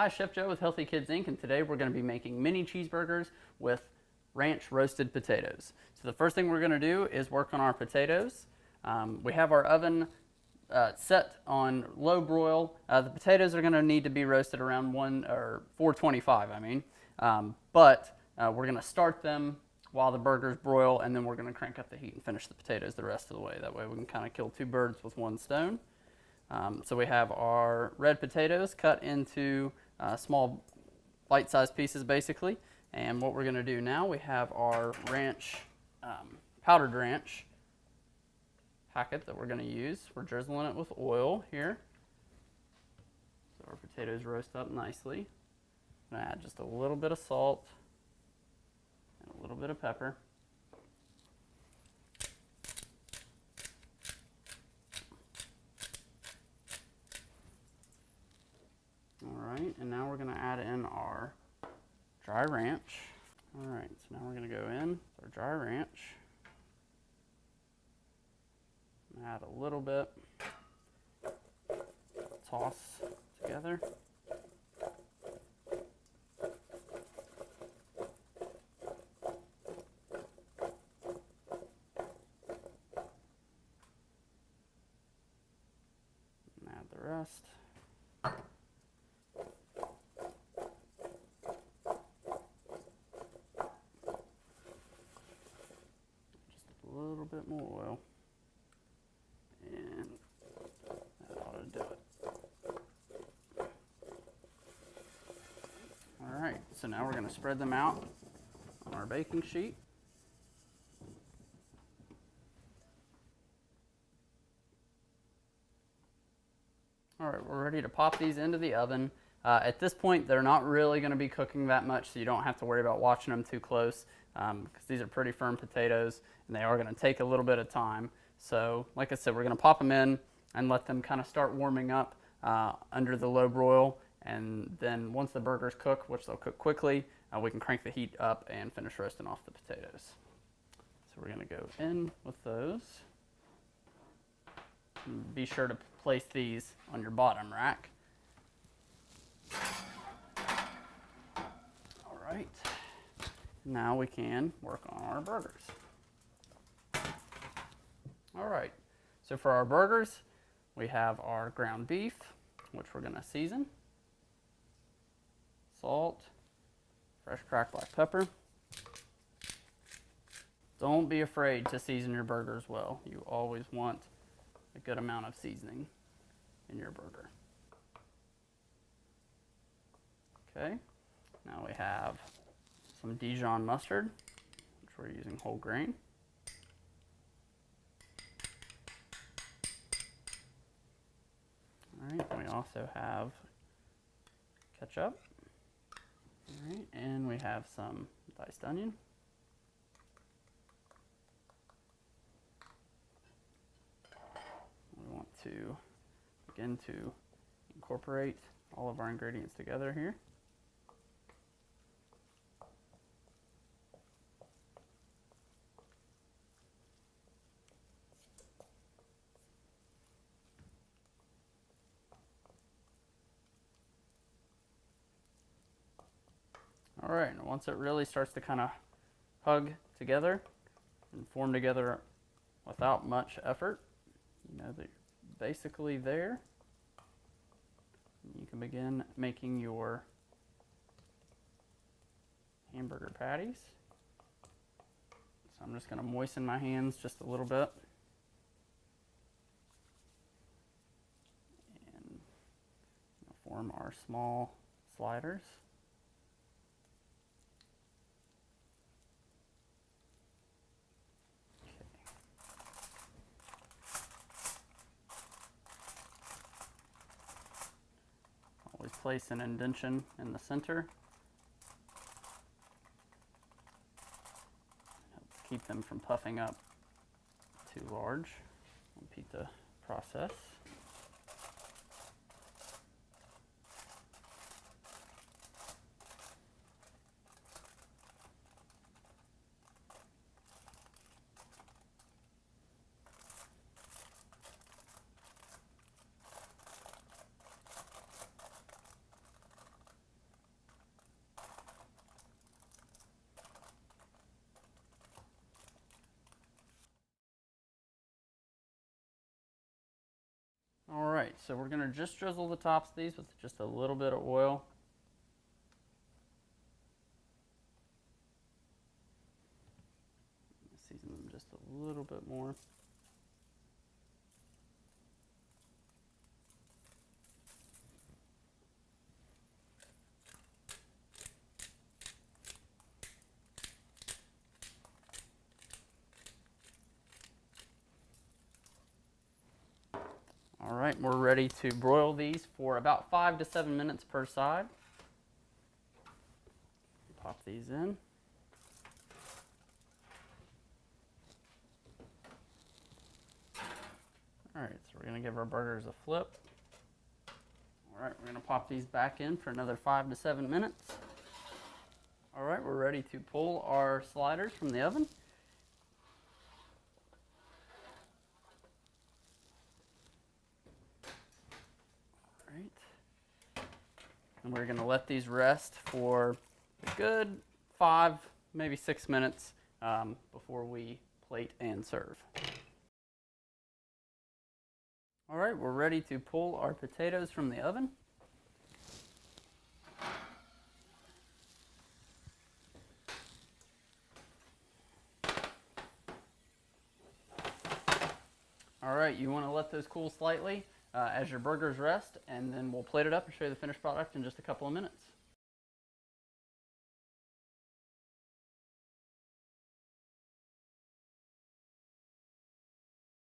Hi, Chef Joe with Healthy Kids Inc. And today we're going to be making mini cheeseburgers with ranch roasted potatoes. So the first thing we're going to do is work on our potatoes. We have our oven set on low broil. The potatoes are going to need to be roasted around 425. But we're going to start them while the burgers broil, and then we're going to crank up the heat and finish the potatoes the rest of the way. That way we can kind of kill two birds with one stone. So we have our red potatoes cut into small bite-sized pieces basically. And what we're going to do now, we have our ranch, powdered ranch packet that we're going to use. We're drizzling it with oil here. So our potatoes roast up nicely. I'm going to add just a little bit of salt and a little bit of pepper. Alright, and now we're going to add in our dry ranch. Alright, so now we're going to go in with our dry ranch. Add a little bit. Toss together. And add the rest. A little bit more oil, and that ought to do it. All right, so now we're going to spread them out on our baking sheet. All right, we're ready to pop these into the oven. At this point, they're not really going to be cooking that much, so you don't have to worry about watching them too close, because these are pretty firm potatoes and they are going to take a little bit of time. So like I said, we're going to pop them in and let them kind of start warming up under the low broil, and then once the burgers cook, which they'll cook quickly, we can crank the heat up and finish roasting off the potatoes. So we're going to go in with those. And be sure to place these on your bottom rack. All right, now we can work on our burgers. All right, so for our burgers, we have our ground beef, which we're going to season. Salt, fresh cracked black pepper. Don't be afraid to season your burgers well. You always want a good amount of seasoning in your burger. Okay, now we have some Dijon mustard, which we're using whole grain. All right, and we also have ketchup. All right, and we have some diced onion. We want to begin to incorporate all of our ingredients together here. All right, and once it really starts to kind of hug together and form together without much effort, you know that you're basically there. You can begin making your hamburger patties. So I'm just going to moisten my hands just a little bit. And form our small sliders. Always place an indentation in the center. Helps keep them from puffing up too large. Repeat the process. right, so we're going to just drizzle the tops of these with just a little bit of oil. Season them just a little bit more. All right, we're ready to broil these for about 5 to 7 minutes per side. Pop these in. All right, so we're going to give our burgers a flip. All right, we're going to pop these back in for another 5 to 7 minutes. All right, we're ready to pull our sliders from the oven. All right. And we're going to let these rest for a good 5, maybe 6 minutes before we plate and serve. All right, we're ready to pull our potatoes from the oven. All right, you want to let those cool slightly as your burgers rest, and then we'll plate it up and show you the finished product in just a couple of minutes.